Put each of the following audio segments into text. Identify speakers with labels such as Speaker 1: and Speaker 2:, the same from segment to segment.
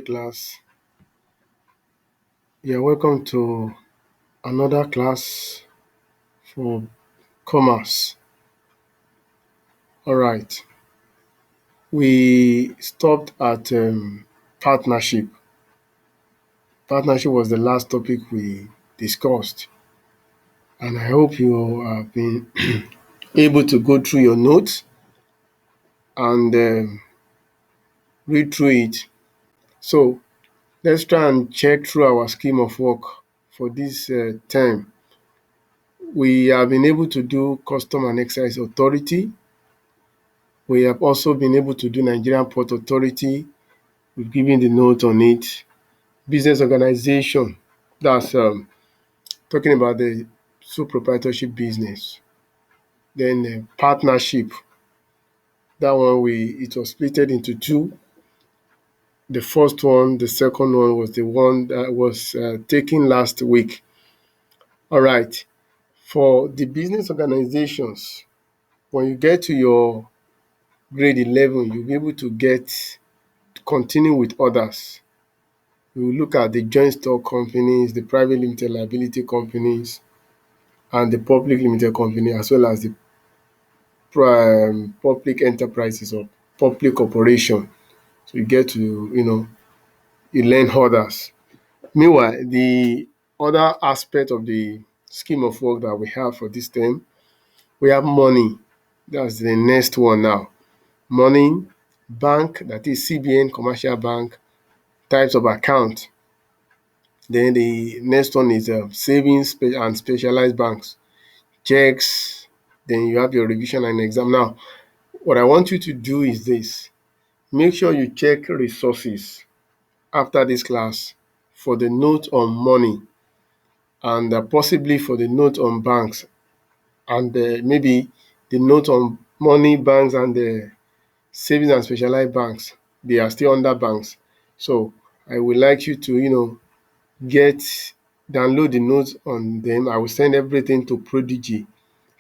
Speaker 1: class. You're welcome to another class for commerce. All right. We stopped at partnership. Partnership was the last topic we discussed, and I hope you have been able to go through your notes and read through it. So let's try and check through our scheme of work for this term. We have been able to do custom and excise authority. We have also been able to do Nigerian Port Authority. We've given the note on it. Business organization, that's talking about the sole proprietorship business. Then partnership, that one it was split into two. The first one, the second one was the one that was taken last week. All right. For the business organizations, when you get to your grade 11, you'll be able to continue with others. We will look at the joint stock companies, the private limited liability companies, and the public limited company, as well as the public enterprises or public corporation. So you get to, you learn others. Meanwhile, the other aspect of the scheme of work that we have for this term, we have money. That's the next one now. Money, bank, that is CBN, commercial bank, types of account. Then the next one is savings and specialized banks, checks. Then you have your revision and exam. Now, what I want you to do is this. Make sure you check resources after this class for the note on money and possibly for the note on banks and maybe the note on money, banks, and the savings and specialized banks. They are still under banks. So I would like you to, get download the notes on them. I will send everything to Prodigy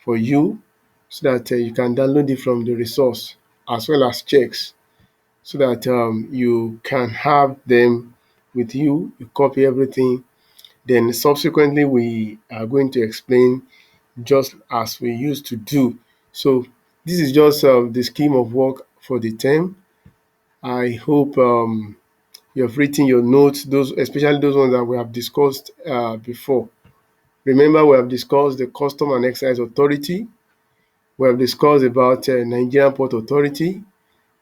Speaker 1: for you so that you can download it from the resource as well as checks so that you can have them with you. You copy everything. Then subsequently, we are going to explain just as we used to do. So this is just the scheme of work for the term. I hope you have written your notes, those especially those ones that we have discussed before. Remember, we have discussed the Custom and Excise Authority. We have discussed about Nigerian Port Authority,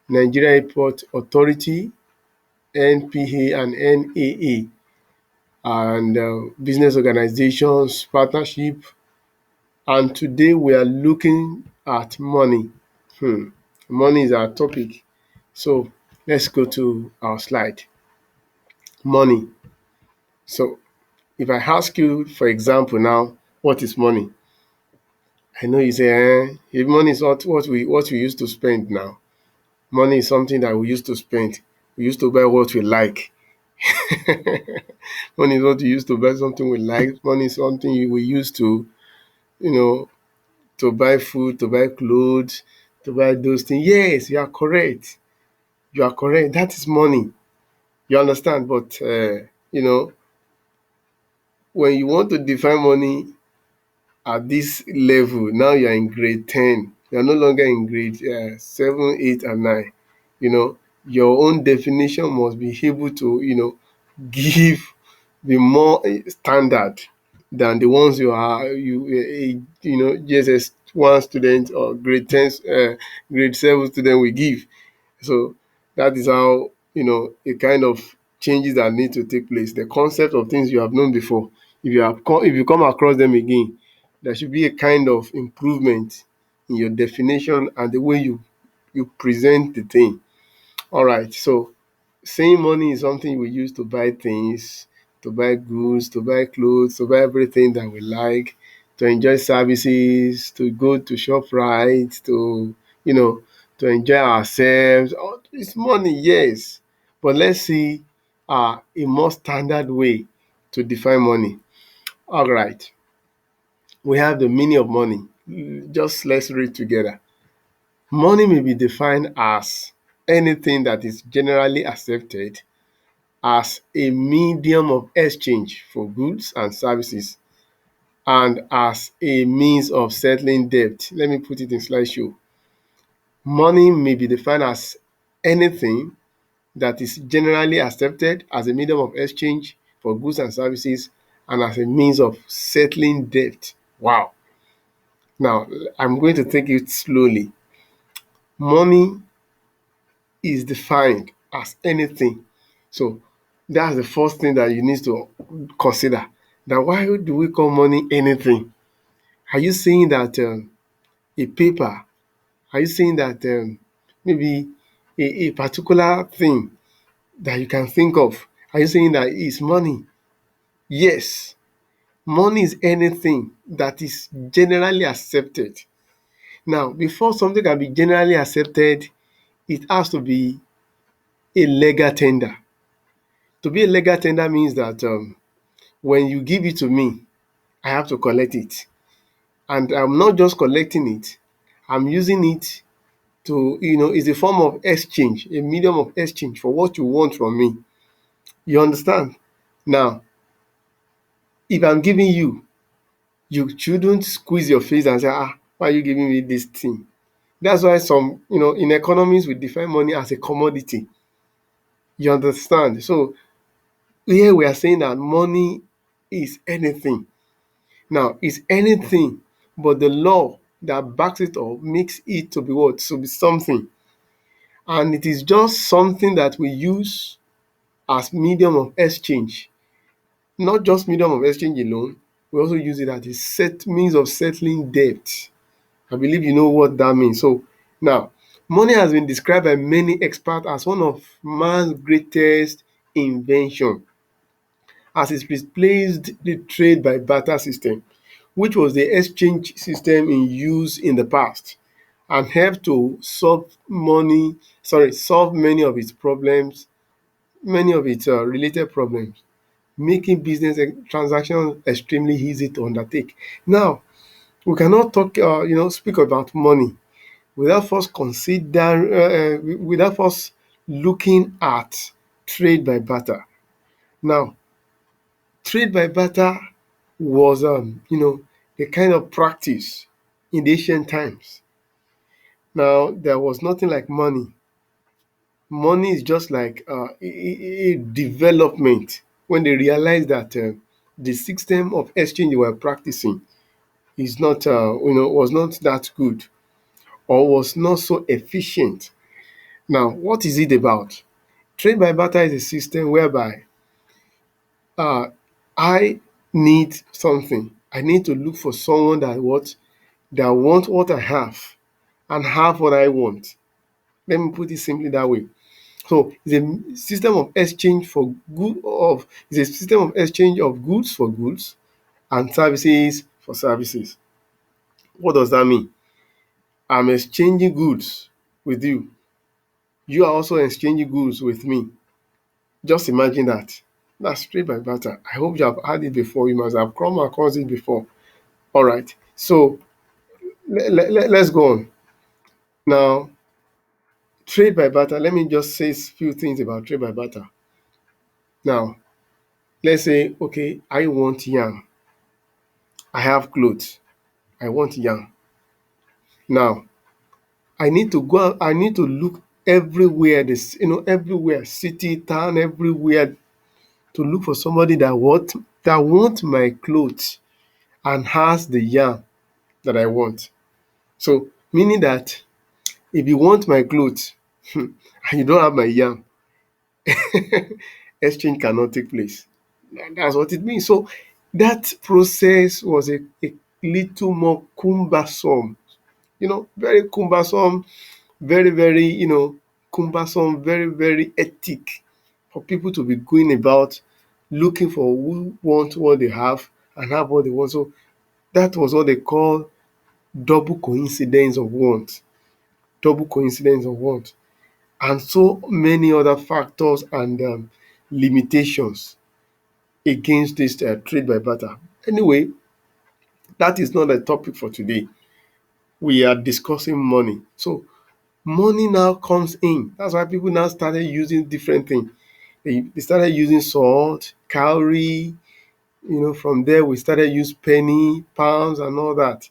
Speaker 1: Nigeria Airport Authority, NPA and NAA, and business organizations, partnership. And today we are looking at money. Money is our topic. So let's go to our slide. Money. So if I ask you, for example, now, what is money? I know you say, if money is not what we used to spend now. Money is something that we used to spend. We used to buy what we like. Money is what we used to buy something we like. Money is something we used to, you know, to buy food, to buy clothes, to buy those things. Yes, you are correct. You are correct. That is money. You understand? But, when you want to define money at this level, now you are in grade 10. You are no longer in grade 7, 8, and 9. Your own definition must be able to, give be more standard than the ones JSS 1 student or grade 10, grade 7 student will give. So that is how, a kind of changes that need to take place. The concept of things you have known before, if you come across them again, there should be a kind of improvement in your definition and the way you present the thing. All right. So saying money is something we use to buy things, to buy goods, to buy clothes, to buy everything that we like, to enjoy services, to go to shop right, you know, to enjoy ourselves. Oh, it's money, yes. But let's see a more standard way to define money. All right. We have the meaning of money. Just let's read together. Money may be defined as anything that is generally accepted as a medium of exchange for goods and services and as a means of settling debt. Let me put it in slideshow. Money may be defined as anything that is generally accepted as a medium of exchange for goods and services and as a means of settling debt. Wow. Now, I'm going to take it slowly. Money is defined as anything. So, that's the first thing that you need to consider. Now, why do we call money anything? Are you saying that a paper? Are you saying that maybe a particular thing that you can think of? Are you saying that it's money? Yes, money is anything that is generally accepted. Now, before something can be generally accepted, it has to be a legal tender. To be a legal tender means that when you give it to me, I have to collect it. And I'm not just collecting it, I'm using it to, it's a form of exchange, a medium of exchange for what you want from me. You understand? Now, if I'm giving you shouldn't squeeze your face and say, why are you giving me this thing? That's why some, in economies, we define money as a commodity. You understand? So here we are saying that money is anything. Now, it's anything, but the law that backs it up makes it to be what? To be something. And it is just something that we use as medium of exchange. Not just medium of exchange alone, we also use it as a means of settling debt. I believe you know what that means. So now, money has been described by many experts as one of man's greatest invention, as it replaced the trade by barter system, which was the exchange system in use in the past, and helped to solve many of its problems, many of its related problems, making business transactions extremely easy to undertake. Now, we cannot speak about money without first without first looking at trade by barter. Now, trade by barter was, a kind of practice in the ancient times. Now, there was nothing like money. Money is just like a development when they realized that the system of exchange they were practicing is not, was not that good or was not so efficient. Now, what is it about? Trade by barter is a system whereby uh, I need something. I need to look for someone that want what I have and have what I want. Let me put it simply that way. So it's a system of exchange of goods for goods and services for services. What does that mean? I'm exchanging goods with you. You are also exchanging goods with me. Just imagine that. That's trade by barter. I hope you have had it before. You must have come across it before. All right. So let's go on. Now, trade by barter. Let me just say a few things about trade by barter. Now, let's say, okay, I want yarn. I have clothes. I want yarn. Now, I need to go out, I need to look everywhere, everywhere, city, town, everywhere to look for somebody that want my clothes and has the yarn that I want. So, meaning that if you want my clothes and you don't have my yarn, exchange cannot take place. That's what it means. So that process was a little more cumbersome, very cumbersome, very, very, cumbersome, very, very hectic for people to be going about looking for who want what they have and have what they want. So that was what they call double coincidence of want, double coincidence of want, and so many other factors and limitations against this trade by barter. Anyway, that is not a topic for today. We are discussing money. So money now comes in. That's why people now started using different things. They started using salt, cowrie. From there we started use penny, pounds, and all that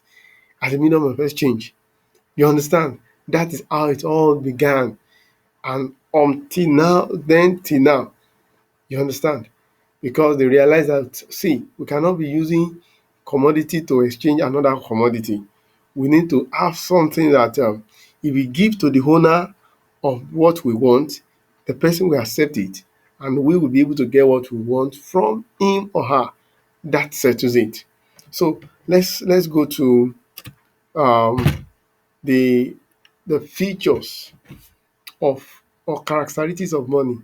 Speaker 1: as a medium of exchange. You understand? That is how it all began, and until now, then till now. You understand? Because they realize that, see, we cannot be using commodity to exchange another commodity. We need to have something that, if we give to the owner of what we want, the person will accept it, and we will be able to get what we want from him or her. That settles it. So let's go to um, the the features of or characteristics of money.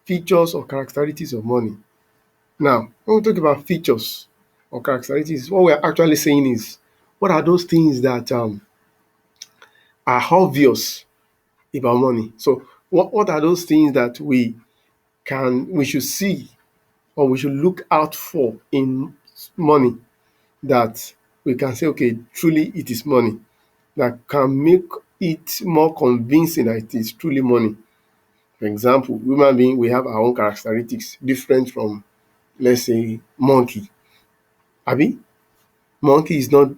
Speaker 1: Features or characteristics of money. Now, when we talk about features or characteristics, what we're actually saying is, what are those things that are obvious about money? So, what are those things that we should see or we should look out for in money, that we can say, okay, truly it is money, that can make it more convincing that it is truly money. For example, human being, we have our own characteristics different from, let's say, monkey. Abi, monkey is not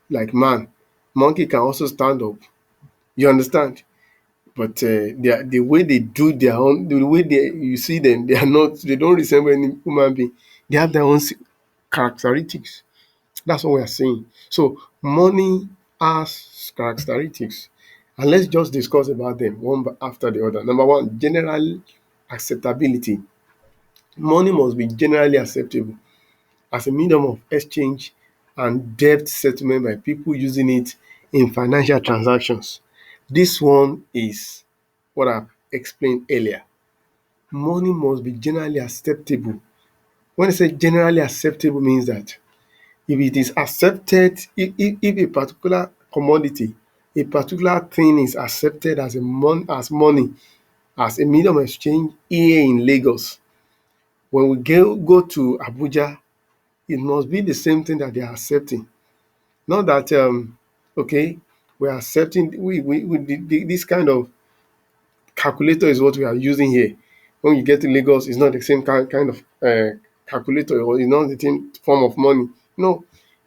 Speaker 1: like man. Monkey can also stand up. You understand? But the way they do their own, the way you see them, they are not. They don't resemble any human being. They have their own characteristics. That's what we are saying. So money has characteristics, and let's just discuss about them one after the other. Number one, general acceptability. Money must be generally acceptable as a medium of exchange and debt settlement by people using it in financial transactions. This one is what I explained earlier. Money must be generally acceptable. When I say generally acceptable, means that if it is accepted, if a particular commodity, a particular thing is accepted as as money, as a medium of exchange here in Lagos, when we go to Abuja, it must be the same thing that they are accepting. Not that okay, we are accepting we this kind of calculator is what we are using here. When you get to Lagos, it's not the same kind of calculator, or it's not the same form of money. No,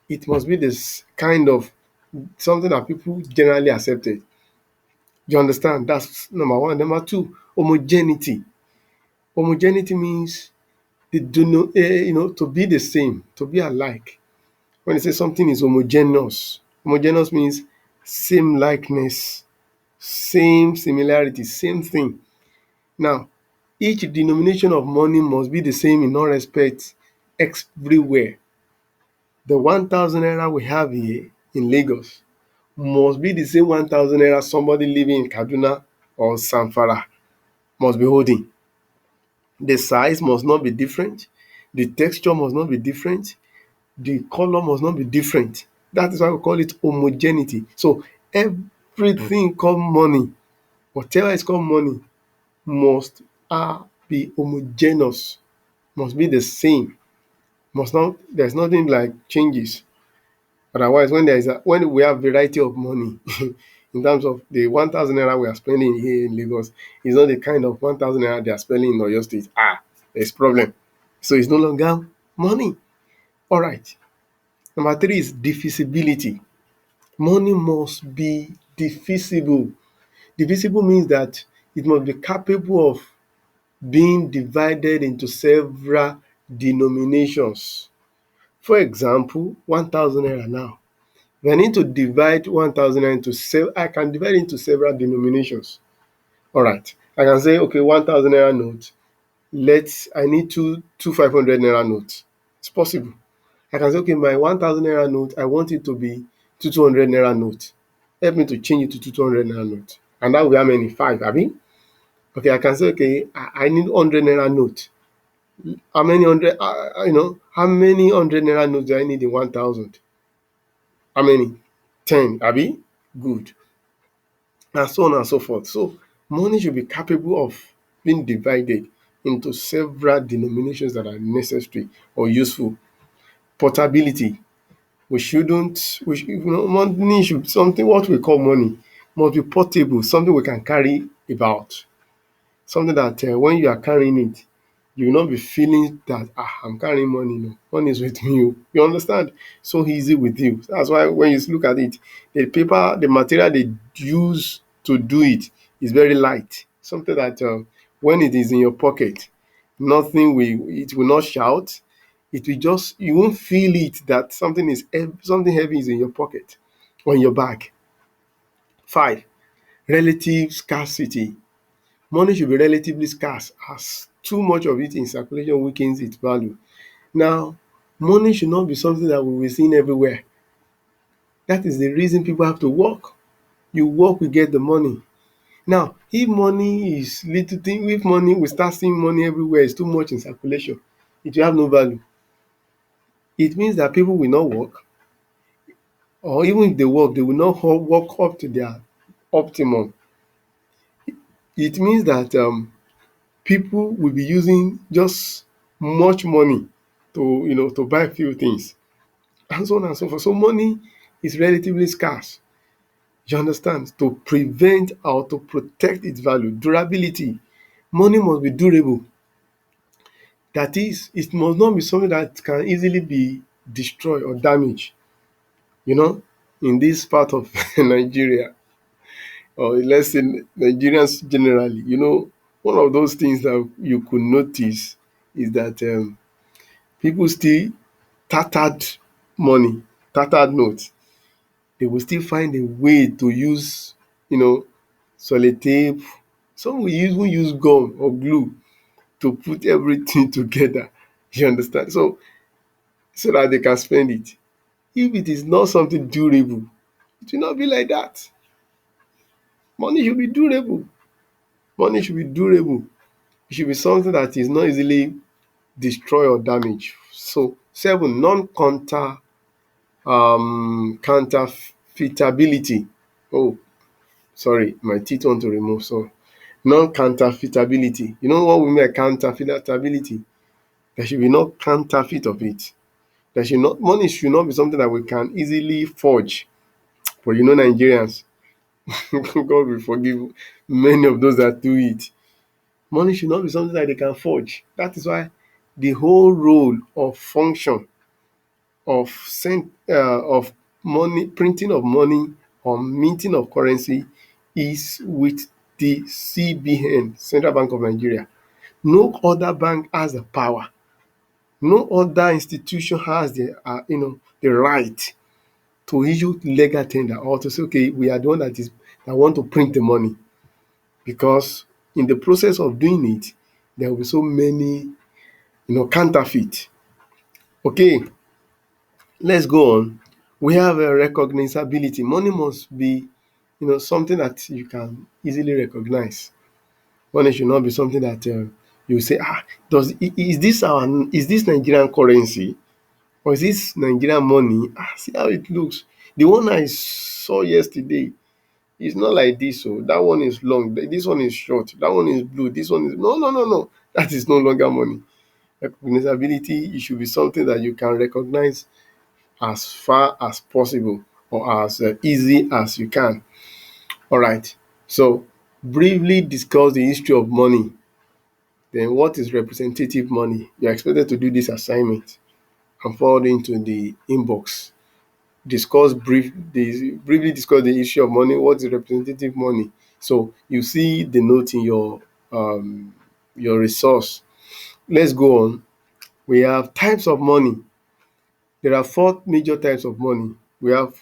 Speaker 1: it must be this kind of something that people generally accepted. You understand? That's number one. Number two, homogeneity. Homogeneity means the do no, to be the same, to be alike. When they say something is homogeneous means same likeness, same similarity, same thing. Now, each denomination of money must be the same in all respects everywhere. The 1,000 naira we have here in Lagos must be the same 1,000 naira somebody living in Kaduna or Zamfara must be holding. The size must not be different. The texture must not be different. The color must not be different. That is why we call it homogeneity. So everything called money, whatever is called money, must be homogeneous, must be the same, must not. There's nothing like changes. Otherwise, when we have variety of money, in terms of the 1,000 naira we are spending here in Lagos, is not the kind of 1,000 naira they are spending in Oyo State. There's problem. So it's no longer money. All right. Number three is divisibility. Money must be divisible. Divisible means that it must be capable of being divided into several denominations. For example, 1,000 naira now. If I need to divide 1,000 naira into I can divide it into several denominations. All right. I can say, okay, 1,000 naira note. I need two 500 naira notes. It's possible. I can say, okay, my 1,000 naira note, I want it to be 200 naira note. Help me to change it to 200 naira note. And that will be how many? 5, abi? Okay, I can say, okay, I need 100 naira note. How many how many 100 naira notes do I need in 1,000? How many? 10, abi? Good. And so on and so forth. So money should be capable of being divided into several denominations that are necessary or useful. Portability. Money should something what we call money must be portable, something we can carry about. Something that when you are carrying it, You will not be feeling that I'm carrying money. No, money is with me. Oh. You understand? So easy with you. That's why when you look at it, the paper, the material they use to do it is very light. Something that when it is in your pocket, nothing will it will not shout. It will just you won't feel it that something heavy is in your pocket or in your bag. Five, relative scarcity. Money should be relatively scarce as too much of it in circulation weakens its value. Now, money should not be something that we will be seen everywhere. That is the reason people have to work. You work, we get the money. Now, if money is little thing, if money we start seeing money everywhere is too much in circulation, it will have no value. It means that people will not work, or even if they work, they will not work up to their optimum. It means that people will be using just much money to to buy few things, and so on and so forth. So money is relatively scarce. You understand? To prevent or to protect its value, durability. Money must be durable. That is, it must not be something that can easily be destroyed or damaged. You know, in this part of Nigeria, or let's say Nigerians generally, one of those things that you could notice is that people still tattered money, tattered notes. They will still find a way to use, you know, sellotape. Some will even use gum or glue to put everything together. You understand? So that they can spend it. If it is not something durable, it will not be like that. Money should be durable. Money should be durable. It should be something that is not easily destroyed or damaged. So seven, counterfeitability. Oh, sorry, my teeth want to remove. So non-counterfeitability. You know what we mean by counterfeitability? There should be no counterfeit of it. There should not money should not be something that we can easily forge. But Nigerians, God will forgive many of those that do it. Money should not be something that they can forge. That is why the whole role of function of money, printing of money or minting of currency is with the CBN, Central Bank of Nigeria. No other bank has the power. No other institution has the right to issue legal tender or to say, okay, we are the one that want to print the money, because in the process of doing it, there will be so many counterfeit. Okay, let's go on. We have a recognizability. Money must be something that you can easily recognize. Money should not be something that you say, is this Nigerian currency, or is this Nigerian money? See how it looks. The one I saw yesterday is not like this. So that one is long, this one is short, that one is blue, this one is no, no, no, no. That is no longer money. Recognizability, it should be something that you can recognize as far as possible, or as easy as you can. All right. So briefly discuss the history of money. Then what is representative money? You're expected to do this assignment and forward into the inbox. Briefly discuss the issue of money. What is representative money? So you see the note in your resource. Let's go on. We have types of money. There are four major types of money. We have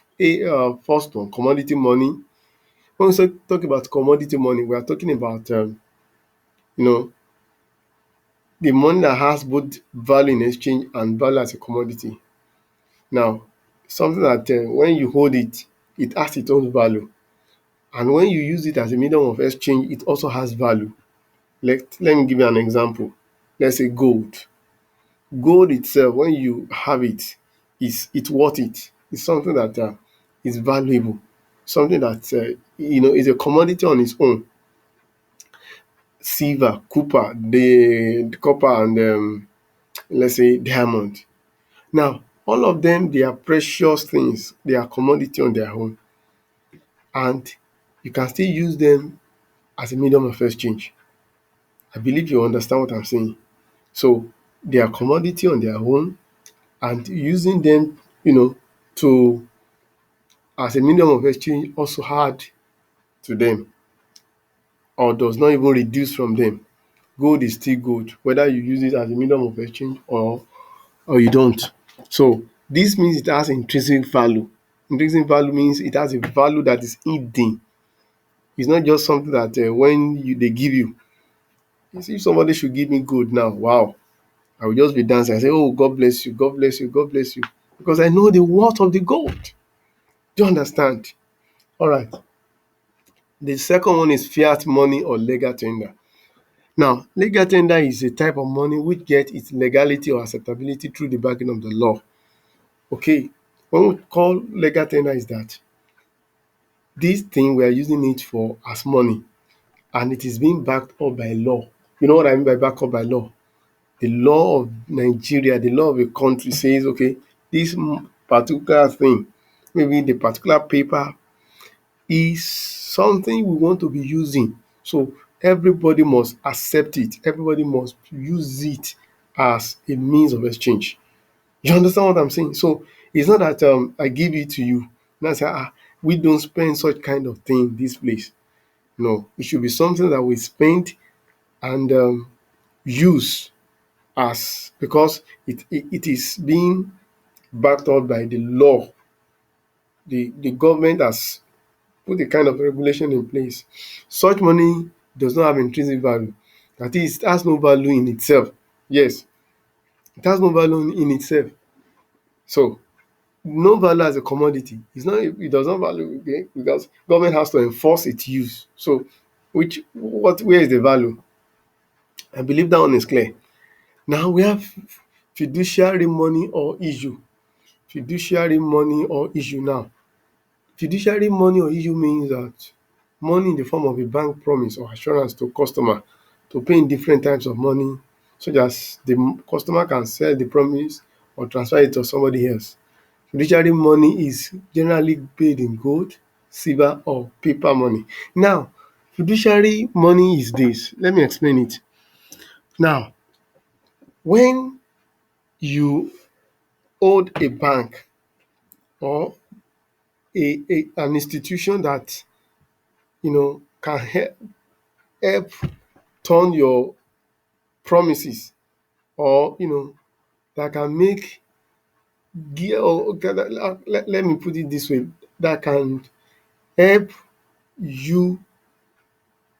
Speaker 1: first one, commodity money. When we talk about commodity money, we are talking about you know the money that has both value in exchange and value as a commodity. Now, something that when you hold it, it has its own value. And when you use it as a medium of exchange, it also has value. Let me give you an example. Let's say gold. Gold itself, when you have it, it's worth it. It's something that is valuable. Something that is a commodity on its own. Silver, copper, the copper, and let's say diamond. Now, all of them, they are precious things. They are commodity on their own, and you can still use them as a medium of exchange. I believe you understand what I'm saying. So they are commodity on their own, and using them, to as a medium of exchange also add to them, or does not even reduce from them. Gold is still gold, whether you use it as a medium of exchange or you don't. So this means it has intrinsic value. Intrinsic value means it has a value that is hidden. It's not just something that they give you. You see, if somebody should give me gold now, wow, I will just be dancing and say, "Oh, God bless you, God bless you, God bless you," because I know the worth of the gold. Do you understand? All right. The second one is fiat money or legal tender. Now, legal tender is a type of money which gets its legality or acceptability through the backing of the law. Okay, what we call legal tender is that this thing we are using it for as money, and it is being backed up by law. You know what I mean by backed up by law? The law of Nigeria, the law of a country says, okay, this particular thing, maybe the particular paper is something we want to be using. So everybody must accept it. Everybody must use it as a means of exchange. You understand what I'm saying? So it's not that I give it to you. And I say, we don't spend such kind of thing in this place. No, it should be something that we spend and use as, because it is being backed up by the law. The government has put a kind of regulation in place. Such money does not have intrinsic value. That is, it has no value in itself. Yes, it has no value in itself. So no value as a commodity. It does not value, okay, because government has to enforce its use. So where is the value? I believe that one is clear. Now we have fiduciary money or issue. Fiduciary money or issue now. Fiduciary money or issue means that money in the form of a bank promise or assurance to customer to pay in different types of money, so that the customer can sell the promise or transfer it to somebody else. Fiduciary money is generally paid in gold, silver or paper money. Now, fiduciary money is this. Let me explain it. Now, when you hold a bank or an institution that can help turn your promises, or that can make okay, let me put it this way, that can help you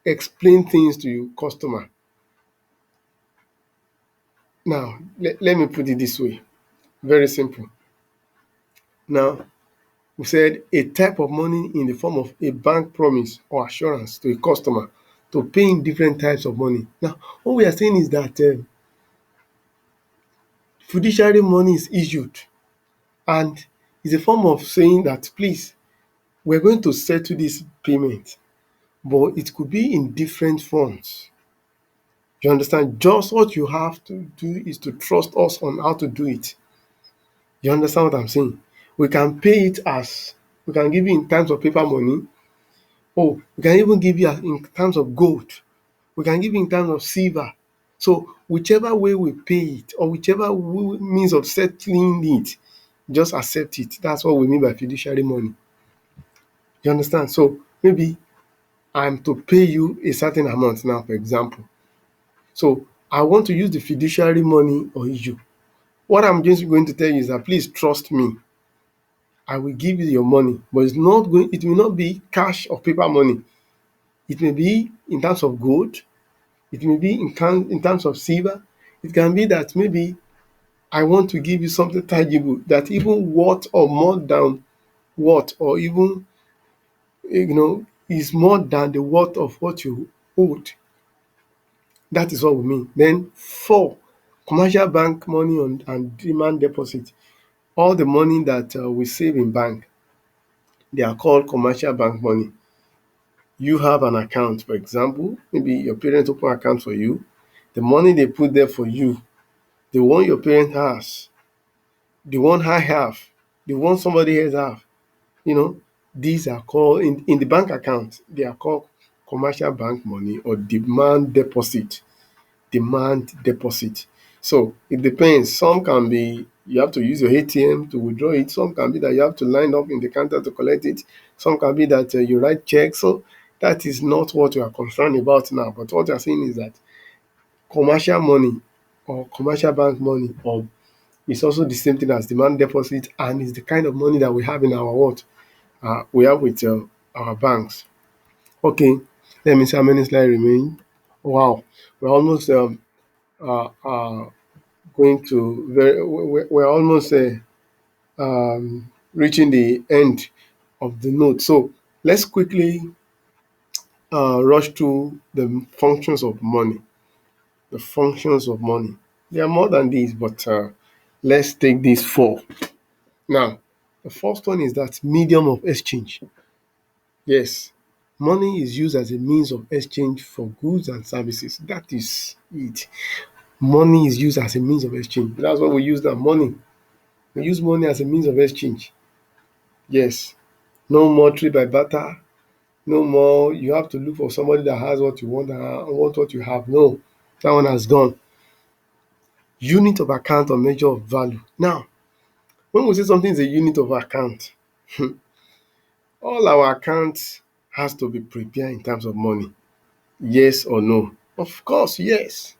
Speaker 1: explain things to your customer. Now, let me put it this way, very simple. Now, we said a type of money in the form of a bank promise or assurance to a customer to pay in different types of money. Now, what we are saying is that fiduciary money is issued, and is a form of saying that, please, we're going to settle this payment, but it could be in different forms. You understand? Just what you have to do is to trust us on how to do it. You understand what I'm saying? We can pay it as, we can give you in terms of paper money. Oh, we can even give you in terms of gold. We can give you in terms of silver. So whichever way we pay it, or whichever means of settling it, just accept it. That's what we mean by fiduciary money. You understand? So maybe I'm to pay you a certain amount now, for example. So I want to use the fiduciary money or issue. What I'm just going to tell you is that, please trust me. I will give you your money, but it will not be cash or paper money. It may be in terms of gold, it may be in terms of silver. It can be that maybe I want to give you something tangible that even worth or more than what, or even is more than the worth of what you owed. That is what we mean. Then 4, commercial bank money and demand deposit. All the money that we save in bank, they are called commercial bank money. You have an account, for example, maybe your parents open account for you. The money they put there for you, the one your parent has, the one I have, the one somebody else have, you know, these are called, in the bank account, they are called commercial bank money or demand deposit. Demand deposit. So it depends. Some can be you have to use your ATM to withdraw it. Some can be that you have to line up in the counter to collect it. Some can be that you write checks. So that is not what we are concerned about now. But what we are saying is that commercial money or commercial bank money or it's also the same thing as demand deposit, and it's the kind of money that we have in our what we have with our banks. Okay, let me see how many slides remain. Wow, we're almost uh, uh, going to we're almost reaching the end of the note. So let's quickly rush through the functions of money. The functions of money. There are more than these, but let's take these four. Now, the first one is that medium of exchange. Yes, money is used as a means of exchange for goods and services. That is it. Money is used as a means of exchange. That's what we use now. Money. We use money as a means of exchange. Yes. No more trade by barter. No more you have to look for somebody that has what you want and want what you have. No, that one has gone. Unit of account or measure of value. Now, when we say something is a unit of account, all our accounts has to be prepared in terms of money. Yes or no? Of course, yes.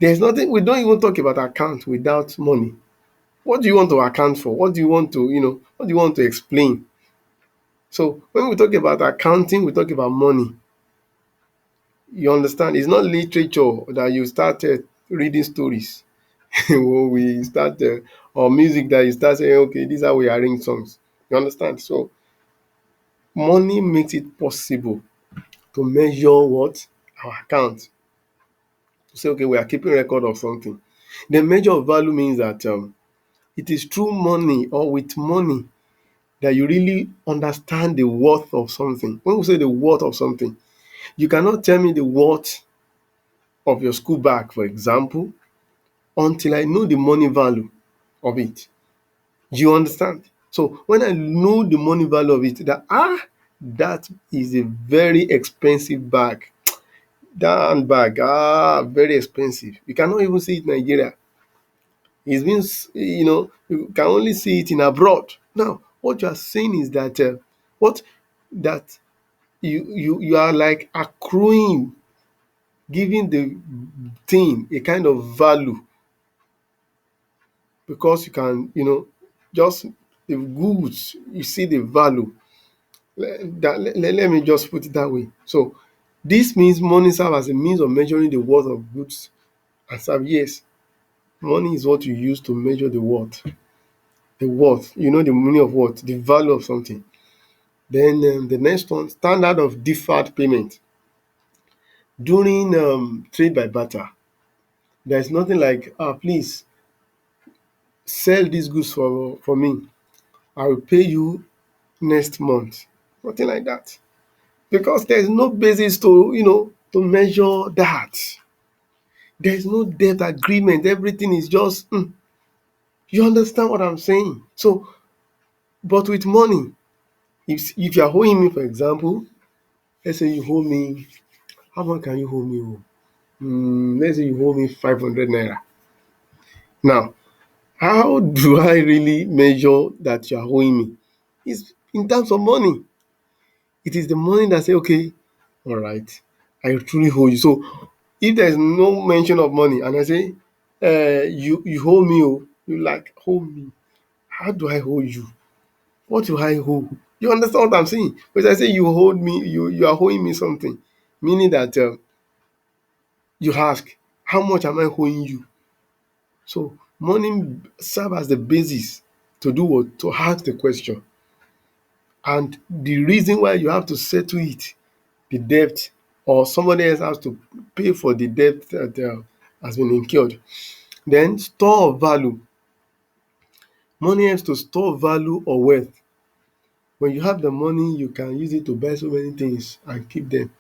Speaker 1: There's nothing, we don't even talk about account without money. What do you want to account for? What do you want to, what do you want to explain? So when we talk about accounting, we talk about money. You understand? It's not literature that you start reading stories. When we start, or music that you start saying, okay, this is how we arrange songs. You understand? So money makes it possible to measure what? Our account. To say, okay, we are keeping record of something. The measure of value means that it is through money or with money that you really understand the worth of something. When we say the worth of something, you cannot tell me the worth of your school bag, for example, until I know the money value of it. You understand? So when I know the money value of it, that is a very expensive bag. That handbag, very expensive. You cannot even see it in Nigeria. It's been, you can only see it in abroad. Now, what you are saying is that what that you are like accruing, giving the thing a kind of value because you can, just the goods, you see the value. Let me just put it that way. So this means money serves as a means of measuring the worth of goods and service. Yes, money is what you use to measure the worth. The worth, the meaning of what? The value of something. Then the next one, standard of deferred payment. During trade by barter, there's nothing like, please sell these goods for me. I will pay you next month. Nothing like that. Because there's no basis to measure that. There's no debt agreement. Everything is just, you understand what I'm saying? So, but with money, if you're owing me, for example, let's say you owe me, how much can you owe me? Let's say you owe me 500 naira. Now, how do I really measure that you are owing me? It's in terms of money. It is the money that say, okay, all right, I truly owe you. So if there's no mention of money and I say, you owe me, you like owe me. How do I owe you? What do I owe? You understand what I'm saying? Because I say you hold me, you are owing me something, meaning that you ask, how much am I owing you? So money serve as the basis to do what? To ask the question. And the reason why you have to settle it, the debt, or somebody else has to pay for the debt that has been incurred. Then store of value. Money helps to store value or wealth. When you have the money, you can use it to buy so many things and keep them.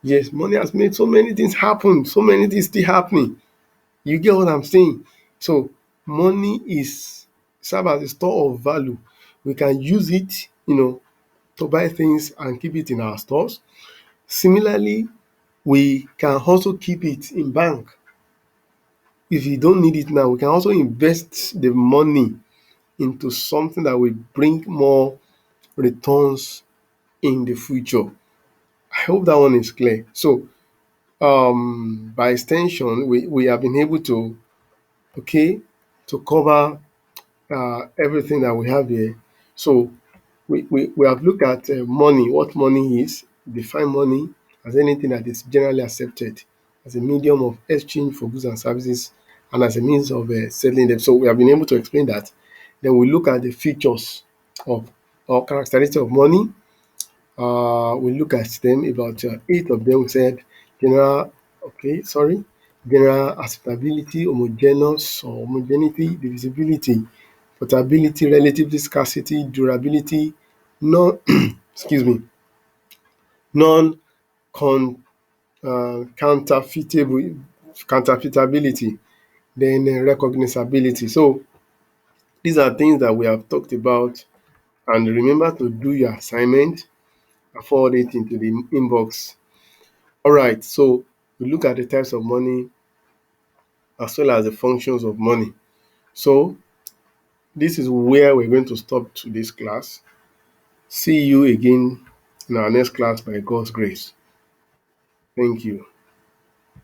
Speaker 1: Yes, money has made so many things happen, so many things still happening. You get what I'm saying? So money is serve as a store of value. We can use it, to buy things and keep it in our stores. Similarly, we can also keep it in bank. if you don't need it now, we can also invest the money into something that will bring more returns in the future. I hope that one is clear. So, by extension, we have been able to, okay, to cover everything that we have here. So, we have looked at money, what money is, define money as anything that is generally accepted as a medium of exchange for goods and services and as a means of settling them. So we have been able to explain that. Then we look at the features of or characteristics of money. We look at them, about eight of them. We said general, okay, sorry, general acceptability, homogeneous or homogeneity, divisibility, portability, relatively scarcity, durability, non excuse me, non counterfeitable counterfeitability, then recognizability. So these are things that we have talked about. And remember to do your assignment and forward it into the inbox. All right, so we look at the types of money as well as the functions of money. So this is where we're going to stop today's class. See you again in our next class by God's grace. Thank you.